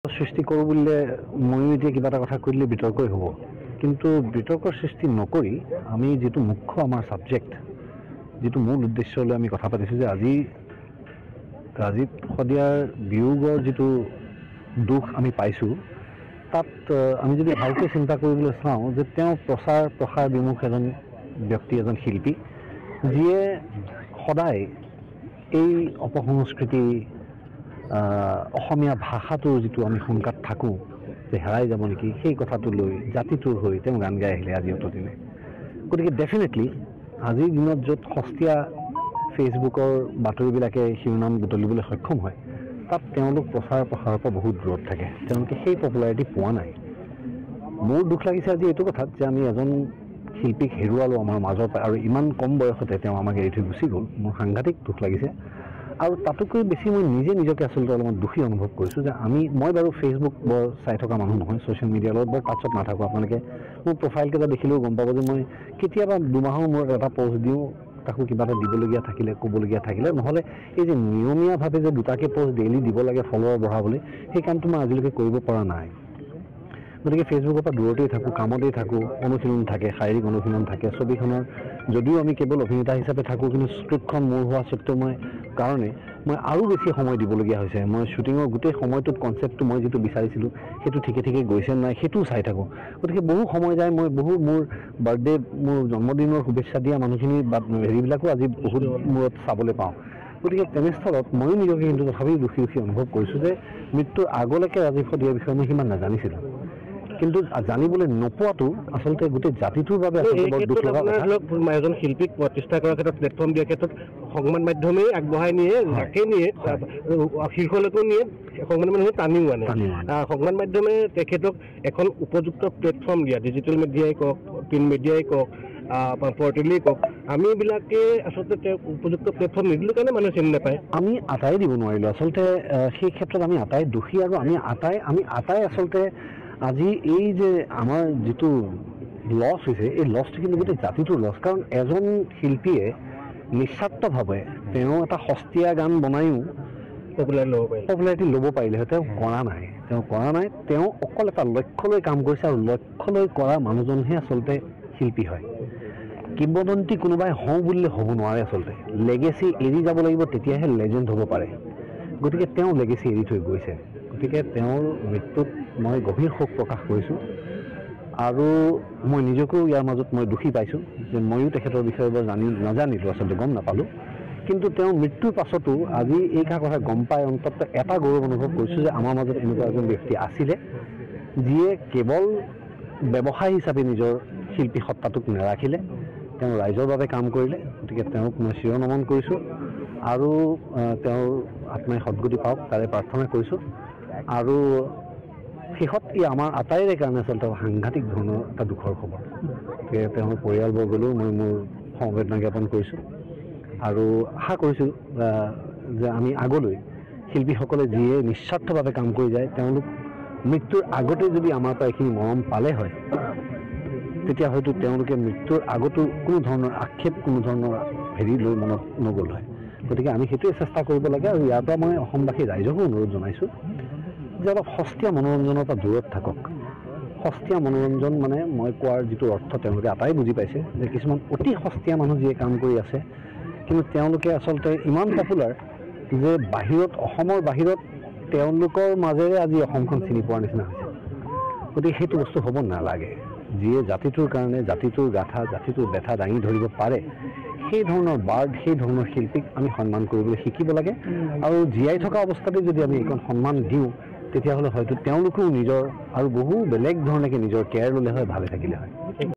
সৃষ্টি কৰোঁ বুলিলে ময়ো এতিয়া কিবা এটা কথা কৈ দিলে বিতৰ্কই হ'ব, কিন্তু বিতৰ্কৰ সৃষ্টি নকৰি আমি যিটো মুখ্য আমাৰ ছাবজেক্ট, যিটো মূল উদ্দেশ্যলৈ আমি কথা পাতিছোঁ যে আজি ৰাজীৱ শদিয়াৰ বিয়োগৰ যিটো দুখ আমি পাইছোঁ, তাত আমি যদি ভালকৈ চিন্তা কৰিবলৈ চাওঁ যে তেওঁ প্ৰচাৰ প্ৰসাৰ বিমুখ এজন ব্যক্তি, এজন শিল্পী, যিয়ে সদায় এই অপসংস্কৃতি অসমীয়া ভাষাটোৰ যিটো আমি শংকাত থাকোঁ যে হেৰাই যাব নেকি, সেই কথাটো লৈ জাতিটোৰ হৈ তেওঁ গান গাই আহিলে আজি অতদিনে। গতিকে ডেফিনেটলি আজিৰ দিনত য'ত সস্তীয়া ফেচবুকৰ বাতৰিবিলাকে শিৰোনাম বুটলিবলৈ সক্ষম হয়, তাত তেওঁলোক প্ৰচাৰ প্ৰসাৰৰ পৰা বহুত দূৰত থাকে, তেওঁলোকে সেই পপুলাৰিটি পোৱা নাই। মোৰ দুখ লাগিছে আজি এইটো কথাত যে আমি এজন শিল্পীক হেৰুৱালোঁ আমাৰ মাজৰ পৰা, আৰু ইমান কম বয়সতে তেওঁ আমাক এৰি থৈ গুচি গ'ল। মোৰ সাংঘাতিক দুখ লাগিছে, আৰু তাতোকৈ বেছি মই নিজকে আচলতে অলপমান দুখী অনুভৱ কৰিছোঁ যে মই বাৰু ফেচবুক বৰ চাই থকা মানুহ নহয়, ছ'চিয়েল মিডিয়াৰ লগত বৰ টাচত নাথাকোঁ। আপোনালোকে মোৰ প্ৰফাইলকেইটা দেখিলেও গম পাব যে মই কেতিয়াবা দুমাহৰ মূৰত এটা পষ্ট দিওঁ, তাকো কিবা এটা দিবলগীয়া থাকিলে, ক'বলগীয়া থাকিলে, নহ'লে এই যে নিয়মীয়াভাৱে যে দুটাকৈ পষ্ট ডেইলি দিব লাগে ফলোৱাৰ বঢ়াবলৈ, সেই কামটো মই আজিলৈকে কৰিব পৰা নাই। গতিকে ফেচবুকৰ পৰা দূৰতেই থাকোঁ, কামতেই থাকোঁ, অনুশীলন থাকে, শাৰীৰিক অনুশীলন থাকে। ছবিখনৰ যদিও আমি কেৱল অভিনেতা হিচাপে থাকোঁ, কিন্তু স্ক্ৰিপ্টখন মোৰ হোৱা স্বত্বেও কাৰণে মই আৰু বেছি সময় দিবলগীয়া হৈছে। মই শ্বুটিঙৰ গোটেই সময়টোত কনচেপ্টটো মই যিটো বিচাৰিছিলোঁ সেইটো ঠিকে গৈছে নাই সেইটোও চাই থাকোঁ। গতিকে বহু সময় যায়। মই মোৰ বাৰ্থডে, মোৰ জন্মদিনৰ শুভেচ্ছা দিয়া মানুহখিনিৰ হেৰিবিলাকো আজি বহুত মূৰত চাবলৈ পাওঁ। গতিকে তেনেস্থলত ময়ো নিজকে কিন্তু তথাপিও দুখী অনুভৱ কৰিছোঁ যে মৃত্যুৰ আগলৈকে ৰাজীৱ শদিয়াৰ বিষয়ে মই সিমান নাজানিছিলোঁ, কিন্তু জানিবলৈ নোপোৱাটো আচলতে গোটেই জাতিটোৰ বাবে বৰ দুখ লগা কথা। এজন শিল্পীক প্ৰতিষ্ঠা কৰাৰ ক্ষেত্ৰত, প্লেটফৰ্ম দিয়াৰ ক্ষেত্ৰত সংবাদ মাধ্যমেই আগবঢ়াই নিয়ে, যাকে নিয়ে শীৰ্ষলৈকেও নিয়ে, সংবাদ মাধ্যমে টানিও আনে। সংবাদ মাধ্যমে তেখেতক এখন উপযুক্ত প্লেটফৰ্ম দিয়া, ডিজিটেল মিডিয়াই কওক, প্ৰিণ্ট মিডিয়াই কওক, পৰ্টেলেই কওক, আমি এইবিলাকে আচলতে তেওঁক উপযুক্ত প্লেটফৰ্ম নিদিলোঁ কাৰণে মানুহে চিনি নাপায়। আমি আটাই দিব নোৱাৰিলোঁ আচলতে। সেই ক্ষেত্ৰত আমি আটাই দোষী, আৰু আমি আটাই আচলতে আজি এই যে আমাৰ যিটো লছ হৈছে, এই লছটো কিন্তু গোটেই জাতিটোৰ লছ। কাৰণ এজন শিল্পীয়ে নিস্বাৰ্থভাৱে তেওঁ এটা সস্তীয়া গান বনায়ো পপুলাৰিটি ল'ব পাৰিলে, তেওঁ কৰা নাই। তেওঁ অকল এটা লক্ষ্যলৈ কাম কৰিছে, আৰু লক্ষ্যলৈ কৰা মানুহজনহে আচলতে শিল্পী হয়। কিংবদন্তি কোনোবাই হওঁ বুলিলে হ'ব নোৱাৰে আচলতে। লেগেচি এৰি যাব লাগিব, তেতিয়াহে লেজেণ্ড হ'ব পাৰে। গতিকে তেওঁ লেগেচি এৰি থৈ গৈছে। গতিকে তেওঁৰ মৃত্যুত মই গভীৰ শোক প্ৰকাশ কৰিছোঁ, আৰু মই নিজকেও ইয়াৰ মাজত মই দুখী পাইছোঁ যে ময়ো তেখেতৰ বিষয়ে বৰ নাজানিলোঁ, আচলতে গম নাপালোঁ। কিন্তু তেওঁৰ মৃত্যুৰ পাছতো আজি এইষাৰ কথা গম পাই অন্ততঃ এটা গৌৰৱ অনুভৱ কৰিছোঁ যে আমাৰ মাজত এনেকুৱা এজন ব্যক্তি আছিলে, যিয়ে কেৱল ব্যৱসায় হিচাপে নিজৰ শিল্পী সত্তাটোক নাৰাখিলে, তেওঁ ৰাইজৰ বাবে কাম কৰিলে। গতিকে তেওঁক মই চিৰনমন কৰিছোঁ, আৰু তেওঁৰ আত্মাই সদ্গতি পাওক তাৰে প্ৰাৰ্থনা কৰিছোঁ। আৰু শেষত ই আমাৰ আটাইৰে কাৰণে আচলতে সাংঘাতিক ধৰণৰ এটা দুখৰ খবৰ। গতিকে তেওঁৰ পৰিয়ালবৰ্গলৈও মই মোৰ সমবেদনা জ্ঞাপন কৰিছোঁ, আৰু আশা কৰিছোঁ যে আমি আগলৈ শিল্পীসকলে যিয়ে নিস্বাৰ্থভাৱে কাম কৰি যায়, তেওঁলোক মৃত্যুৰ আগতে যদি আমাৰ পৰা এইখিনি মৰম পালে হয়, তেতিয়া হয়তো তেওঁলোকে মৃত্যুৰ আগতো কোনো ধৰণৰ আক্ষেপ, কোনো ধৰণৰ হেৰি লৈ মনত নগ'ল হয়। গতিকে আমি সেইটোৱে চেষ্টা কৰিব লাগে। আৰু ইয়াৰ পৰা মই অসমবাসী ৰাইজকো অনুৰোধ জনাইছোঁ যে অলপ সস্তীয়া মনোৰঞ্জনৰ পৰা দূৰত থাকক। সস্তীয়া মনোৰঞ্জন মানে মই কোৱাৰ যিটো অৰ্থ তেওঁলোকে আটাই বুজি পাইছে, যে কিছুমান অতি সস্তীয়া মানুহ যিয়ে কাম কৰি আছে, কিন্তু তেওঁলোকে আচলতে ইমান পপুলাৰ যে অসমৰ বাহিৰত তেওঁলোকৰ মাজেৰে আজি অসমখন চিনি পোৱাৰ নিচিনা হৈছে। গতিকে সেইটো বস্তু হ'ব নালাগে। যিয়ে জাতিটোৰ কাৰণে, জাতিটোৰ গাথা, জাতিটোৰ ব্যথা দাঙি ধৰিব পাৰে, সেই ধৰণৰ বাৰ্ড, সেই ধৰণৰ শিল্পীক আমি সন্মান কৰিবলৈ শিকিব লাগে। আৰু জীয়াই থকা অৱস্থাতে যদি আমি এইখন সন্মান দিওঁ, তেতিয়াহ'লে হয়তো তেওঁলোকেও নিজৰ আৰু বহু বেলেগ ধৰণে নিজৰ কেয়াৰ ল'লে হয়, ভালে থাকিলে হয়।